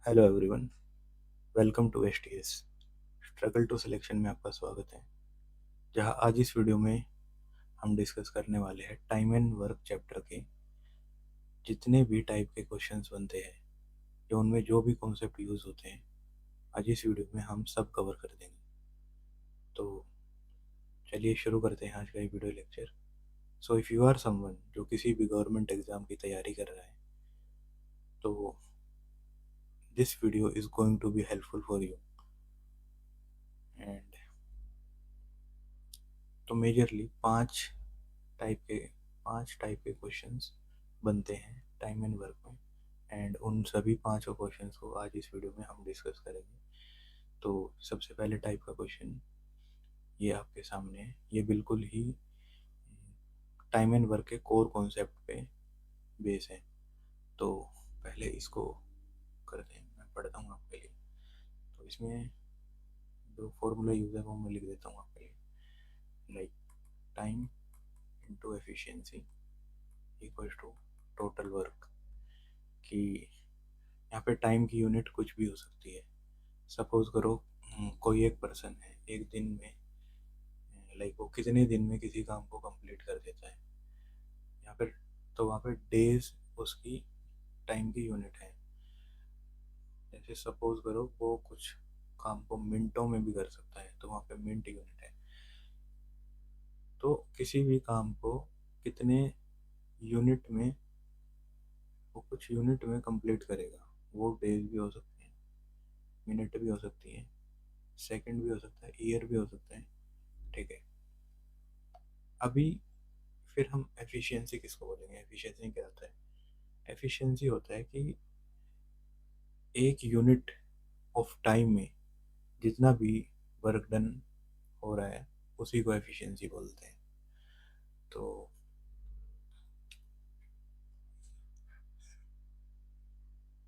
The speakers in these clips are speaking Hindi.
Hello everyone, welcome to STS struggle to selection में आपका स्वागत है। जहां आज इस वीडियो में हम डिस्कस करने वाले हैं टाइम एंड वर्क चैप्टर के जितने भी टाइप के क्वेश्चंस बनते हैं या उनमें जो भी कॉन्सेप्ट यूज़ होते हैं, आज इस वीडियो में हम सब कवर कर देंगे। तो चलिए शुरू करते हैं आज का ये video lecture. So if you are someone जो किसी भी गवर्नमेंट एग्ज़ाम की तैयारी कर रहा है, तो this video is going to be helpful for you. And तो मेजरली पांच टाइप के क्वेश्चंस बनते हैं टाइम एंड वर्क में। एंड उन सभी पांचों क्वेश्चंस को आज इस वीडियो में हम डिस्कस करेंगे। तो सबसे पहले टाइप का क्वेश्चन ये आपके सामने है। ये बिल्कुल ही टाइम एंड वर्क के कोर कॉन्सेप्ट पे बेस है। तो पहले इसको करते हैं, मैं पढ़ता हूँ आपके लिए। तो इसमें जो फॉर्मूला यूज है वो मैं लिख देता हूँ आपके लिए। Like time into efficiency equals to total work. कि यहाँ पे टाइम की यूनिट कुछ भी हो सकती है। सपोज करो कोई एक पर्सन है, एक दिन में लाइक वो कितने दिन में किसी काम को कंप्लीट कर देता है यहाँ पे। तो वहाँ पे डेज उसकी टाइम की यूनिट है। जैसे सपोज करो वो कुछ काम को मिनटों में भी कर सकता है, तो वहाँ पे मिनट यूनिट है। तो किसी भी काम को कितने यूनिट में, वो कुछ यूनिट में कंप्लीट करेगा। वो डेज भी हो सकते हैं, मिनट भी हो सकती है, सेकंड भी हो सकता है, ईयर भी हो सकता है। ठीक है। अभी फिर हम एफिशिएंसी किसको बोलेंगे? एफिशिएंसी क्या होता है? एफिशिएंसी होता है कि एक यूनिट ऑफ टाइम में जितना भी वर्क डन हो रहा है उसी को एफिशिएंसी बोलते हैं। तो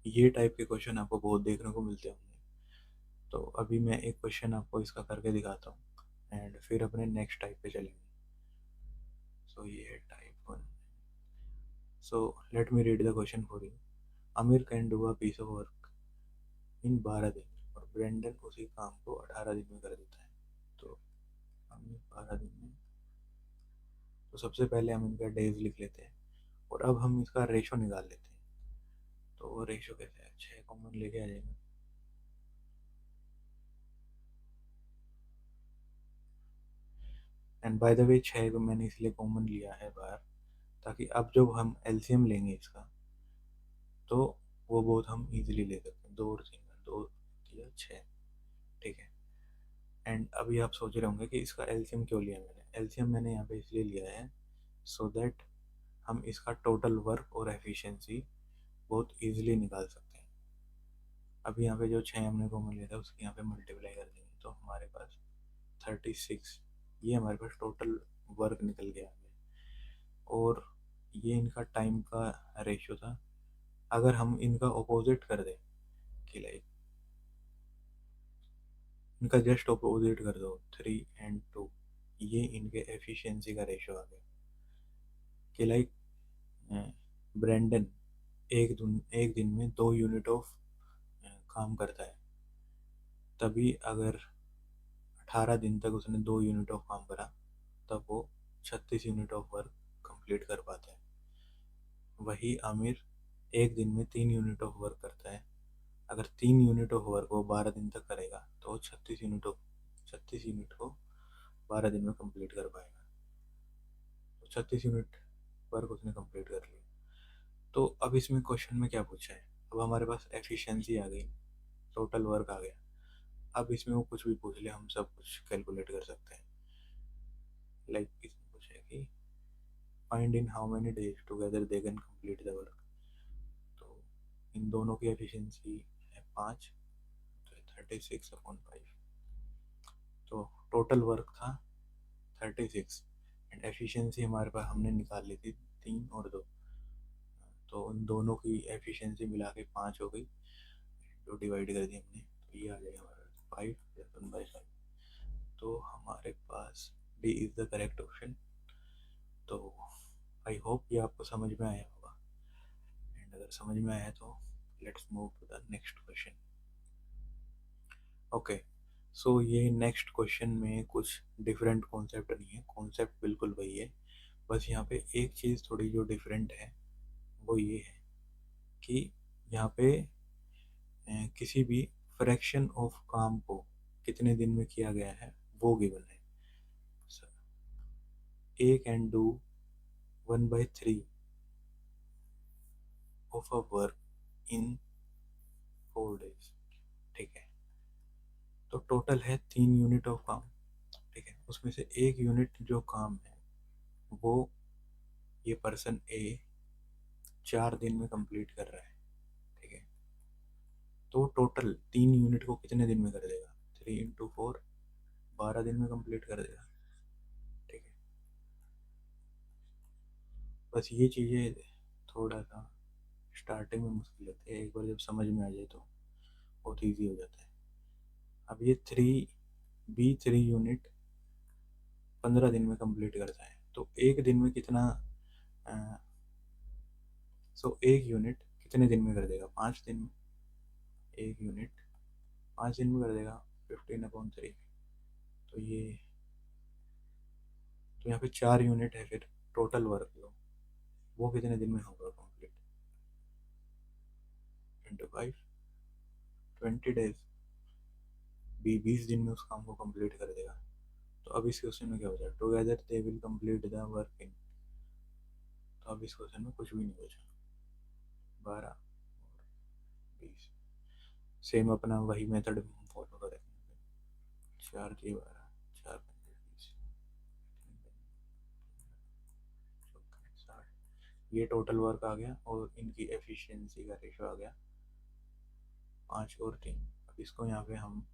ये टाइप के क्वेश्चन आपको बहुत देखने को मिलते होंगे। तो अभी मैं एक क्वेश्चन आपको इसका करके दिखाता हूँ एंड फिर अपने नेक्स्ट टाइप पे चलेंगे। सो ये है type one. So let me read the question for you. Aamir can do a piece of work in 12 दिन और ब्रेंडन उसी काम को 18 दिन में कर देता है। तो आमिर 12 दिन में, तो सबसे पहले हम इनका डेज लिख लेते हैं और अब हम इसका रेशो निकाल लेते हैं। तो वो रेशो कैसे है? 6 कॉमन लेके आ जाएंगे। एंड बाय द वे 6 को मैंने इसलिए कॉमन लिया है बाहर, ताकि अब जब हम एलसीएम लेंगे इसका, तो वो बहुत हम इजीली ले सकते हैं। 2 और 3 का 2 किया 6। ठीक है। एंड अभी आप सोच रहे होंगे कि इसका एलसीएम क्यों लिया मैंने? एलसीएम मैंने यहाँ पे इसलिए लिया है सो दैट हम इसका टोटल वर्क और एफिशिएंसी बहुत इजीली निकाल सकते हैं। अभी यहाँ पे जो 6 हमने कॉमन लिया था उसकी यहाँ पे मल्टीप्लाई कर देंगे तो हमारे पास 36, ये हमारे पास टोटल वर्क निकल गया है। और ये इनका टाइम का रेशियो था। अगर हम इनका अपोजिट कर दें कि लाइक इनका जस्ट अपोजिट कर दो 3 and 2, ये इनके एफिशिएंसी का रेशियो आ गया। कि लाइक ब्रेंडन एक दिन में 2 यूनिट ऑफ काम करता है, तभी अगर 18 दिन तक उसने 2 यूनिट ऑफ काम करा तब वो 36 यूनिट ऑफ वर्क कंप्लीट कर पाता है। वही आमिर एक दिन में 3 यूनिट ऑफ वर्क करता है। अगर 3 यूनिट ऑफ वर्क वो 12 दिन तक करेगा तो 36 यूनिट को 12 दिन में कंप्लीट कर पाएगा। तो 36 यूनिट वर्क उसने कंप्लीट कर लिया। तो अब इसमें क्वेश्चन में क्या पूछा है? अब हमारे पास एफिशिएंसी आ गई, टोटल वर्क आ गया। अब इसमें वो कुछ भी पूछ ले हम सब कुछ कैलकुलेट कर सकते हैं। लाइक इसमें पूछा है कि find in how many days together they can complete the work. तो इन दोनों की एफिशिएंसी है 5, तो 36/5। तो टोटल वर्क था 36 एंड एफिशिएंसी हमारे पास हमने निकाल ली थी 3 और 2। तो उन दोनों की एफिशिएंसी मिला के 5 हो गई, तो डिवाइड कर दी हमने, तो ये आ जाएगा हमारे 5/5। तो हमारे पास D is the correct option. तो आई होप ये आपको समझ में आया होगा। एंड अगर समझ में आया तो let's move to the next question. Okay, so ये नेक्स्ट क्वेश्चन में कुछ डिफरेंट कॉन्सेप्ट नहीं है, कॉन्सेप्ट बिल्कुल वही है. बस यहाँ पे एक चीज़ थोड़ी जो डिफरेंट है वो ये है कि यहाँ पे किसी भी फ्रैक्शन ऑफ काम को कितने दिन में किया गया है वो गिवन है. A can do 1/3 of a work in 4 days. ठीक है, तो टोटल है 3 यूनिट ऑफ काम. ठीक है, उसमें से एक यूनिट जो काम है वो ये पर्सन ए 4 दिन में कंप्लीट कर रहा है. ठीक है, तो टोटल 3 यूनिट को कितने दिन में कर देगा? 3 × 4, 12 दिन में कंप्लीट कर देगा. ठीक है, बस ये चीज़ें थोड़ा सा स्टार्टिंग में मुश्किल होती है, एक बार जब समझ में आ जाए तो बहुत ईजी हो जाता है. अब ये 3 यूनिट 15 दिन में कंप्लीट करता है, तो एक दिन में कितना? एक यूनिट कितने दिन में कर देगा? 5 दिन में. एक यूनिट 5 दिन में कर देगा. 15/3. तो ये, तो यहाँ पे 4 यूनिट है, फिर टोटल वर्क लो वो कितने दिन में होगा कंप्लीट? Into 5, 20 days. 20 दिन में उस काम को कंप्लीट कर देगा. तो अब इस क्वेश्चन में क्या हो जाए? Together they will complete the work in. तो अब इस क्वेश्चन में कुछ भी नहीं बचा. 12 और 20. सेम अपना वही मेथड फॉलो करेंगे. 4 × 12, 4 × 20, 60. ये टोटल वर्क आ गया और इनकी एफिशिएंसी का रेशो आ गया 5 और 3. अब इसको यहाँ पे हम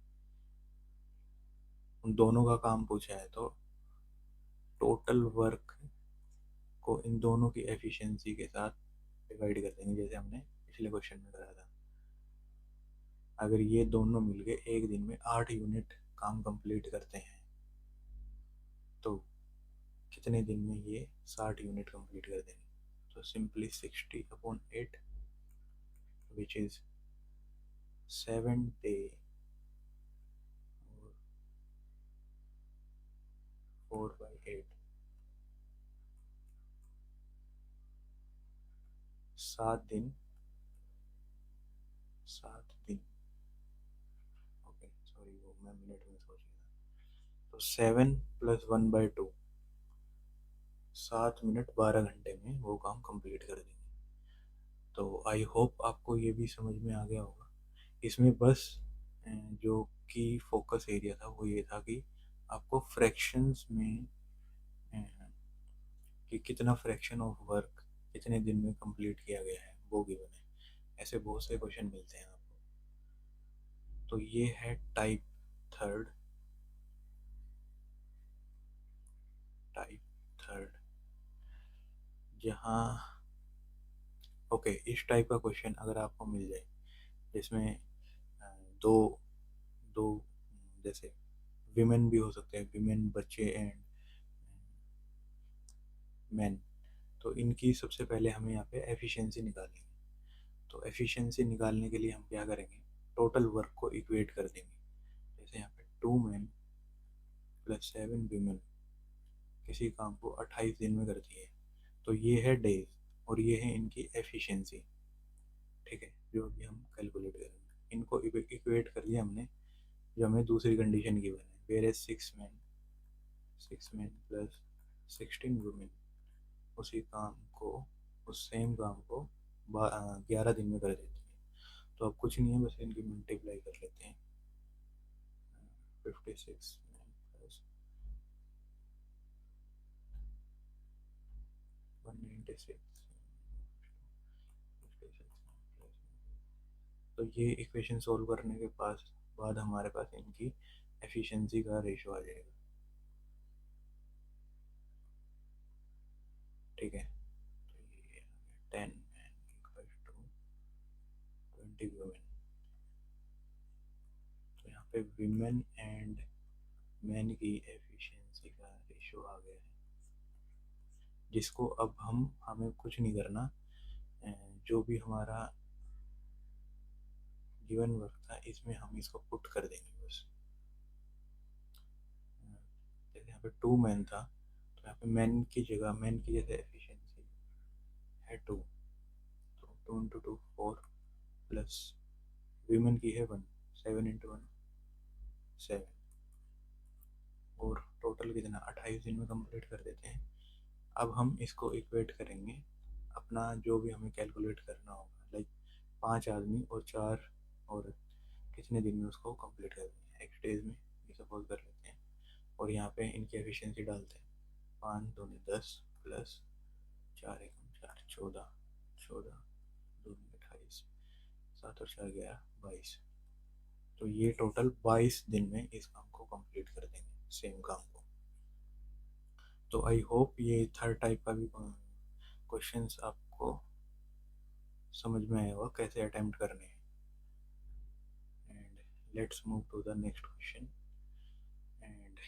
उन दोनों का काम पूछा है तो टोटल वर्क को इन दोनों की एफिशिएंसी के साथ डिवाइड कर देंगे, जैसे हमने पिछले क्वेश्चन में करा था. अगर ये दोनों मिलके एक दिन में 8 यूनिट काम कंप्लीट करते हैं तो कितने दिन में ये 60 यूनिट कंप्लीट कर देंगे? तो सिंपली 60/8 विच इज 7 day और 4/8, 7 दिन. 7 दिन. ओके सॉरी, वो मैं मिनट में सोच रहा था. तो 7 + 1/2, 7 मिनट 12 घंटे में वो काम कंप्लीट कर देंगे. तो आई होप आपको ये भी समझ में आ गया होगा. इसमें बस जो की फोकस एरिया था वो ये था कि आपको फ्रैक्शंस में अ, कि कितना फ्रैक्शन ऑफ वर्क कितने दिन में कंप्लीट किया गया है वो गिवन है. ऐसे बहुत से क्वेश्चन मिलते हैं आपको. तो ये है टाइप थर्ड. टाइप थर्ड जहाँ ओके, इस टाइप का क्वेश्चन अगर आपको मिल जाए जिसमें दो दो जैसे विमेन भी हो सकते हैं, विमेन बच्चे एंड मैन, तो इनकी सबसे पहले हमें यहाँ पे एफिशिएंसी निकालनी है. तो एफिशिएंसी निकालने के लिए हम क्या करेंगे? टोटल वर्क को इक्वेट कर देंगे. जैसे यहाँ पे 2 men + 7 women किसी काम को 28 दिन में करती है, तो ये है डेज और ये है इनकी एफिशिएंसी. ठीक है, जो अभी हम कैलकुलेट करेंगे. इनको इक्वेट कर लिया हमने, जो हमें दूसरी कंडीशन की बने. वेयर एज 6 men + 16 women उसी काम को, उस सेम काम को 11 दिन में कर देती है. तो अब कुछ नहीं है, बस इनकी मल्टीप्लाई कर लेते हैं. 56 men + 196, तो ये इक्वेशन सोल्व करने के बाद हमारे पास इनकी एफिशिएंसी का रेशो आ जाएगा. ठीक है, तो ये 10 men = 20 women. तो यहाँ पे विमेन एंड मैन की एफिशिएंसी का रेशो आ गया है, जिसको अब हमें कुछ नहीं करना. जो भी हमारा गिवन वर्क था, इसमें हम इसको पुट कर देंगे बस। जैसे यहाँ पे 2 मैन था, तो यहाँ पे मैन की जैसे एफिशिएंसी है 2, तो 2 × 2 4 प्लस वीमेन की है 1, 7 × 1 7, और टोटल कितना 28 दिन में कंप्लीट कर देते हैं। अब हम इसको इक्वेट करेंगे अपना जो भी हमें कैलकुलेट करना होगा, लाइक 5 आदमी और 4 और कितने दिन में उसको कंप्लीट कर देंगे, एक्स डेज में ये सपोज कर लेते हैं। और यहाँ पे इनकी एफिशिएंसी डालते हैं, 5 दूनी 10 प्लस 4 एकम 4 14 14 दूनी 28 7 और 4 11 22, तो ये टोटल 22 दिन में इस काम को कंप्लीट कर देंगे, सेम काम को। तो आई होप ये थर्ड टाइप का भी क्वेश्चंस आपको समझ में आया होगा कैसे अटेम्प्ट करने हैं। And let's move to the next question, and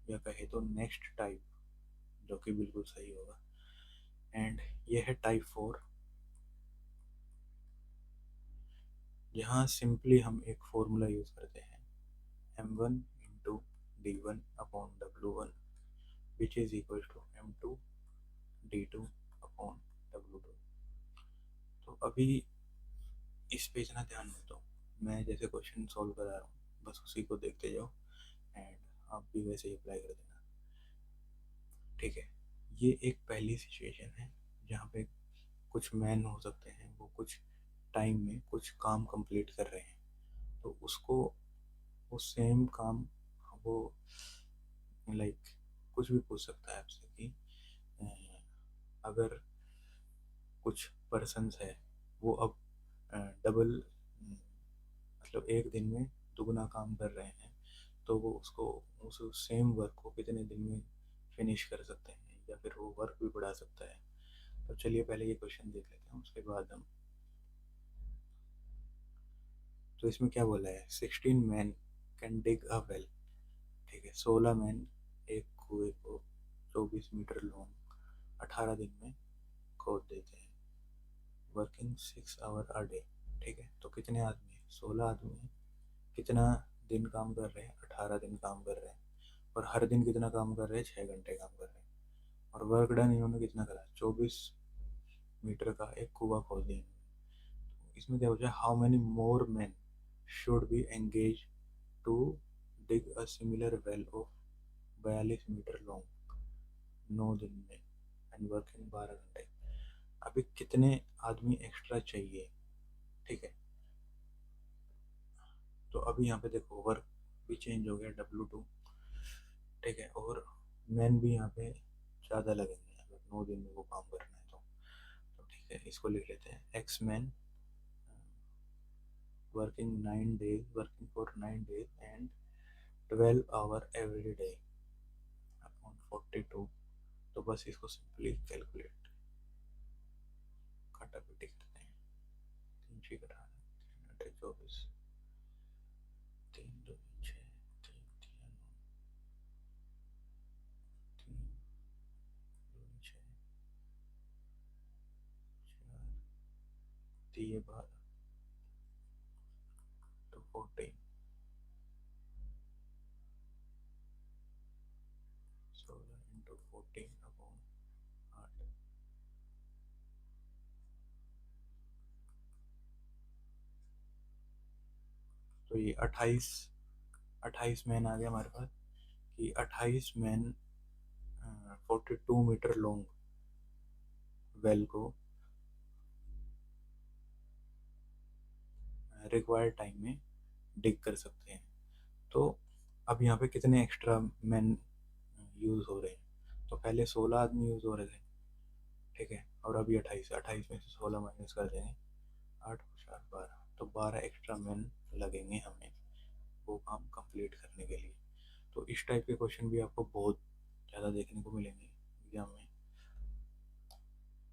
या कहे तो नेक्स्ट टाइप, जो कि बिल्कुल सही होगा। एंड ये है टाइप 4, यहाँ सिंपली हम एक फॉर्मूला यूज करते हैं, m1 into d1 upon w1 which is equal to m2 d2 upon w2। तो अभी इस पे इतना ध्यान मत दो, मैं जैसे क्वेश्चन सॉल्व करा रहा हूँ बस उसी को देखते जाओ, एंड आप भी वैसे ही अप्लाई कर देना, ठीक है। ये एक पहली सिचुएशन है जहाँ पे कुछ मैन हो सकते हैं, वो कुछ टाइम में कुछ काम कंप्लीट कर रहे हैं, तो उसको वो सेम काम वो लाइक कुछ भी पूछ सकता है आपसे कि अगर कुछ पर्सन्स है वो अब डबल मतलब एक दिन में दुगना काम कर रहे हैं, तो वो उसको उस सेम वर्क को कितने दिन में फिनिश कर सकते हैं, या फिर वो वर्क भी बढ़ा सकता है। तो चलिए पहले ये क्वेश्चन देख लेते हैं, उसके बाद हम। तो इसमें क्या बोला है, 16 man can dig a well, ठीक है। 16 मैन एक कुएं को 24 मीटर लॉन्ग 18 दिन में खोद देते हैं, वर्किंग 6 आवर अ डे, ठीक है। तो कितने आदमी हैं, 16 आदमी हैं, कितना दिन काम कर रहे हैं, 18 दिन काम कर रहे हैं, और हर दिन कितना काम कर रहे हैं, 6 घंटे काम कर रहे हैं, और वर्क डन इन्होंने कितना करा, 24 मीटर का एक कुआ खोद दिया। इसमें क्या होता है, how many more man should be engage to dig a similar well of 42 metre long 9 दिन में एंड वर्किंग 12 घंटे। अभी कितने आदमी एक्स्ट्रा चाहिए, ठीक है। तो अभी यहाँ पे देखो वर्क भी चेंज हो गया, W2, ठीक है, और मैन भी यहाँ पे ज़्यादा लगेंगे अगर 9 दिन में वो काम करना है तो ठीक है, इसको लिख लेते हैं, X man working for 9 days and 12 hour every day upon 42। तो बस इसको सिंपली कैलकुलेट काटा पीटी करते हैं, 3×18 3×24 3×2 6 3×2 6 4 12 तो 14 16 × 14 अपॉन 8। तो ये 28 मैन आ गया हमारे पास, कि 28 मैन 42 मीटर लॉन्ग वेल को रिक्वायर्ड टाइम में डिग कर सकते हैं। तो अब यहाँ पे कितने एक्स्ट्रा मैन यूज़ हो रहे हैं, तो पहले 16 आदमी यूज़ हो रहे थे, ठीक है, और अभी 28 में से 16 माइनस कर देंगे, 8 4 12, तो 12 एक्स्ट्रा मैन लगेंगे हमें वो काम कंप्लीट करने के लिए। तो इस टाइप के क्वेश्चन भी आपको बहुत ज़्यादा देखने को मिलेंगे एग्जाम में।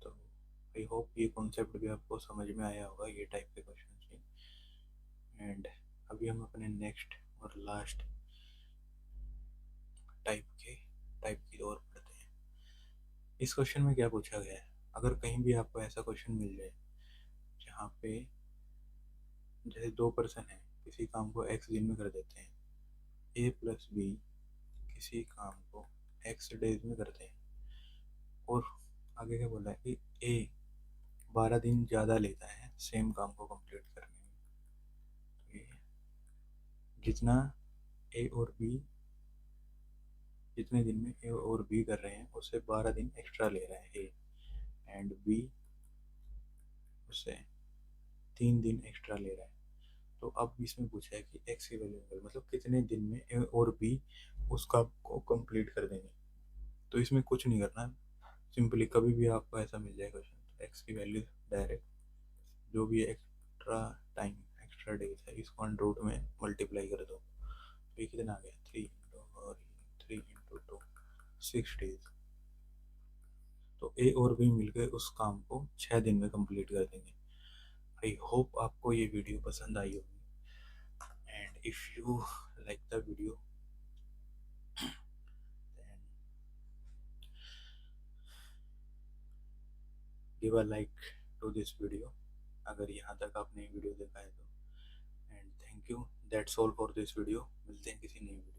तो आई होप ये कॉन्सेप्ट भी आपको समझ में आया होगा, ये टाइप के क्वेश्चन भी। एंड अभी हम अपने नेक्स्ट और लास्ट टाइप की ओर बढ़ते हैं। इस क्वेश्चन में क्या पूछा गया है, अगर कहीं भी आपको ऐसा क्वेश्चन मिल जाए जहाँ पे जैसे दो पर्सन है, किसी काम को एक्स दिन में कर देते हैं, ए प्लस बी किसी काम को एक्स डेज में करते हैं, और आगे क्या बोला है कि ए 12 दिन ज़्यादा लेता है सेम काम को कंप्लीट करने में। तो ये जितना ए और बी जितने दिन में ए और बी कर रहे हैं उससे 12 दिन एक्स्ट्रा ले रहा है ए, एंड बी उससे 3 दिन एक्स्ट्रा ले रहा है। तो अब इसमें पूछा है कि एक्स की वैल्यू मतलब कितने दिन में ए और बी उस काम को कंप्लीट कर देंगे। तो इसमें कुछ नहीं करना, सिंपली कभी भी आपको ऐसा मिल जाए क्वेश्चन, तो एक्स की वैल्यू डायरेक्ट जो भी एक्स्ट्रा टाइम एक्स्ट्रा डेज है इसको अंडर रूट में मल्टीप्लाई कर दो। तो ये कितना आ गया, 3 इंटू 6 डेज। तो ए और बी मिलकर उस काम को 6 दिन में कंप्लीट कर देंगे। आई होप आपको ये वीडियो पसंद आई होगी, and if you like the video then give a like to this video, अगर यहाँ तक आपने वीडियो देखा है तो। And thank you, that's all for this video. मिलते हैं किसी नई वीडियो।